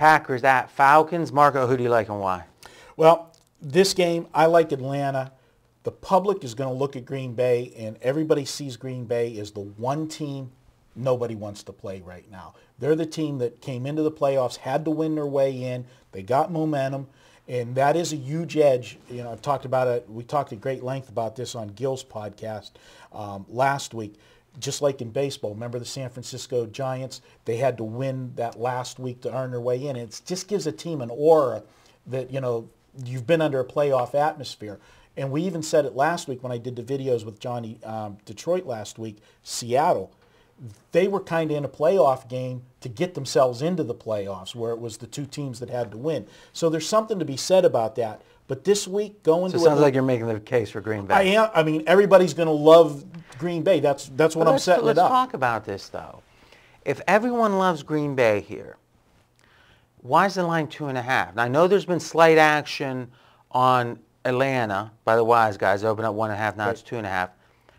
Packers at Falcons. Marco, who do you like and why? Well, this game, I like Atlanta. The public is going to look at Green Bay, and everybody sees Green Bay as the one team nobody wants to play right now. They're the team that came into the playoffs, had to win their way in. They got momentum, and that is a huge edge. You know, I've talked about it. We talked at great length about this on Gil's podcast last week. Just like in baseball, remember the San Francisco Giants? They had to win that last week to earn their way in. It just gives a team an aura that, you know, you've been under a playoff atmosphere. And we even said it last week when I did the videos with Johnny Detroit last week, Seattle. They were kind of in a playoff game to get themselves into the playoffs where it was the two teams that had to win. So there's something to be said about that. But this week, going to... So it sounds like you're making the case for Green Bay. I am. I mean, everybody's going to love Green Bay. That's what I'm setting it up. Let's talk about this, though. If everyone loves Green Bay here, why is the line 2.5? Now, I know there's been slight action on Atlanta by the Wise Guys. They opened up 1.5. Now it's 2.5.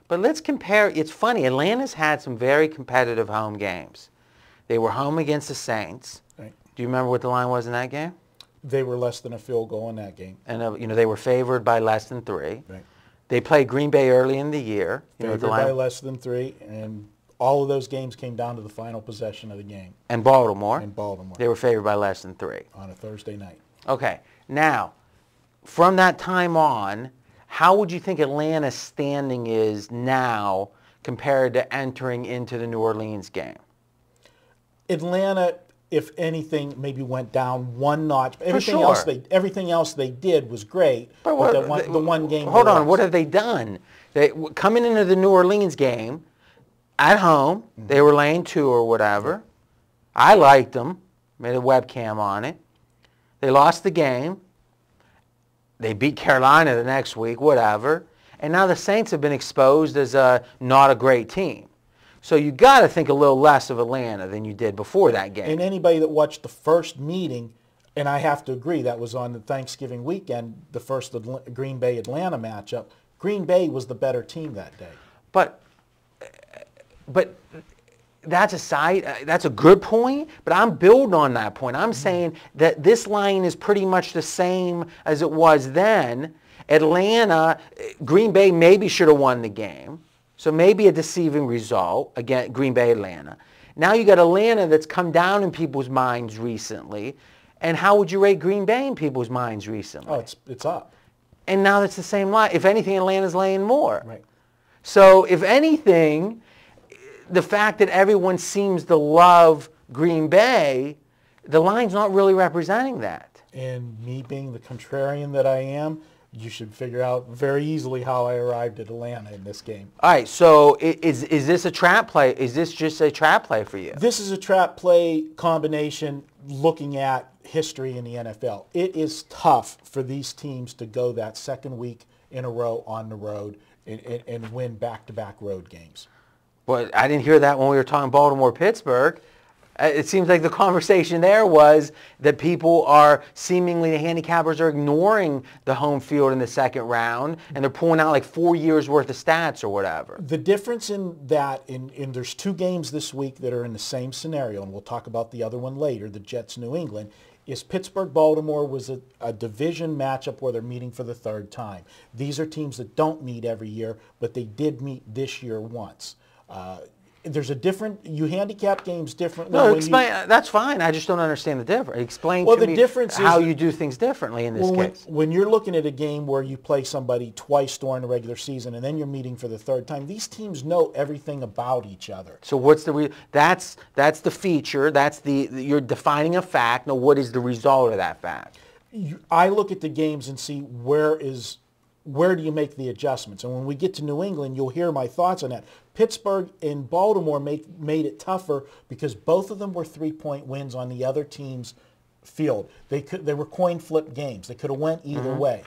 But let's compare. It's funny. Atlanta's had some very competitive home games. They were home against the Saints. Right. Do you remember what the line was in that game? They were less than a field goal in that game. And, you know, they were favored by less than 3. Right. They played Green Bay early in the year. Favored by less than 3, and all of those games came down to the final possession of the game. And Baltimore. And Baltimore. They were favored by less than 3. On a Thursday night. Okay. Now, from that time on, how would you think Atlanta's standing is now compared to entering into the New Orleans game? Atlanta, if anything, maybe went down one notch. Everything else they did was great. But the one game. Hold on, what have they done? Coming into the New Orleans game, at home, they were laying 2 or whatever. I liked them. Made a webcam on it. They lost the game. They beat Carolina the next week, whatever. And now the Saints have been exposed as not a great team. So you got to think a little less of Atlanta than you did before that game. And anybody that watched the first meeting, and I have to agree, that was on the Thanksgiving weekend, the first Green Bay-Atlanta matchup, Green Bay was the better team that day. But that's that's a good point, but I'm building on that point. I'm saying that this line is pretty much the same as it was then. Atlanta, Green Bay maybe should have won the game. So maybe a deceiving result, again, Green Bay, Atlanta. Now you got Atlanta that's come down in people's minds recently. And how would you rate Green Bay in people's minds recently? Oh, it's up. And now it's the same line. If anything, Atlanta's laying more. Right. So if anything, the fact that everyone seems to love Green Bay, the line's not really representing that. And me being the contrarian that I am, you should figure out very easily how I arrived at Atlanta in this game. All right, so is this a trap play? Is this just a trap play for you? This is a trap play combination looking at history in the NFL. It is tough for these teams to go that second week in a row on the road and win back-to-back road games. Well, I didn't hear that when we were talking Baltimore-Pittsburgh. It seems like the conversation there was that people are seemingly, the handicappers are ignoring the home field in the second round, and they're pulling out like 4 years worth of stats or whatever. The difference in that, there's 2 games this week that are in the same scenario, and we'll talk about the other one later, the Jets-New England, is Pittsburgh-Baltimore was a division matchup where they're meeting for the 3rd time. These are teams that don't meet every year, but they did meet this year once. There's a different, you handicap games differently. No, that's fine. I just don't understand the difference. Explain to me how you do things differently in this case. When you're looking at a game where you play somebody twice during the regular season and then you're meeting for the 3rd time, these teams know everything about each other. So what's that's the feature. You're defining a fact. Now, what is the result of that fact? I look at the games and see where do you make the adjustments? And when we get to New England, you'll hear my thoughts on that. Pittsburgh and Baltimore made it tougher because both of them were 3-point wins on the other team's field. They were coin flip games. They could have went either way.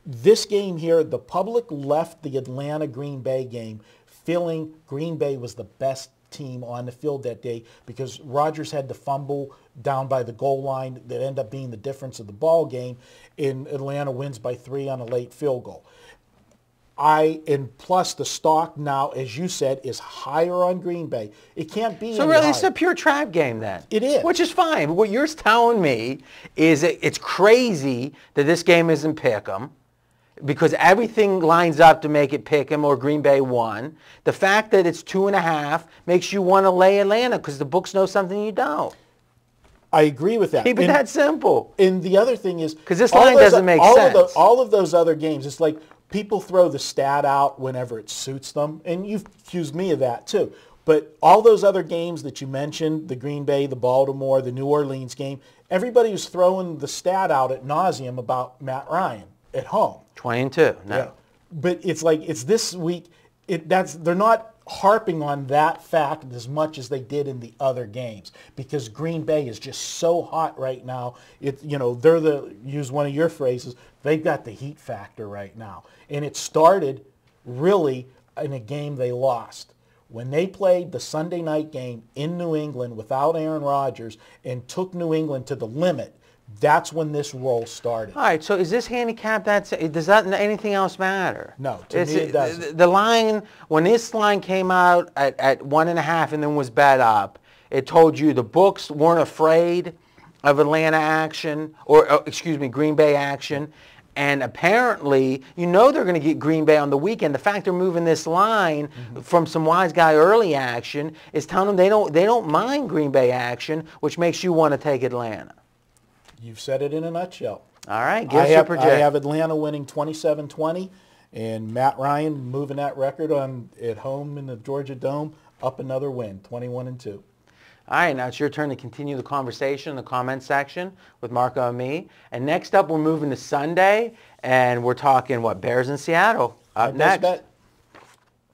This game here, the public left the Atlanta-Green Bay game feeling Green Bay was the best team on the field that day because Rodgers had the fumble down by the goal line that ended up being the difference of the ball game, and Atlanta wins by 3 on a late field goal. And plus the stock now, as you said, is higher on Green Bay. It can't be So any really, higher. it's a pure trap game then. It is. Which is fine. What you're telling me is that it's crazy that this game isn't pick'em because everything lines up to make it pick'em or Green Bay won. The fact that it's 2.5 makes you want to lay Atlanta because the books know something you don't. I agree with that. Keep it that simple. And the other thing is, because this line doesn't make sense. All of those other games, it's like people throw the stat out whenever it suits them, and you've accused me of that too. But all those other games that you mentioned, the Green Bay, the Baltimore, the New Orleans game, everybody was throwing the stat out at nauseum about Matt Ryan at home. 20-2. No. Yeah. But it's like it's this week. They're not harping on that fact as much as they did in the other games because Green Bay is just so hot right now. Use one of your phrases, they've got the heat factor right now. And it started really in a game they lost. When they played the Sunday night game in New England without Aaron Rodgers and took New England to the limit, that's when this roll started. All right, so is this handicap, does that anything else matter? No, to me it doesn't. The line, when this line came out at 1.5 and then was bet up, it told you the books weren't afraid of Atlanta action, Green Bay action, and apparently, they're going to get Green Bay on the weekend. The fact they're moving this line from some wise guy early action is telling them they don't mind Green Bay action, which makes you want to take Atlanta. You've said it in a nutshell. All right, give us your projection. I have Atlanta winning 27-20, and Matt Ryan moving that record at home in the Georgia Dome up another win, 21-2. All right, now it's your turn to continue the conversation in the comments section with Marco and me. And next up, we're moving to Sunday, and we're talking, Bears in Seattle up next.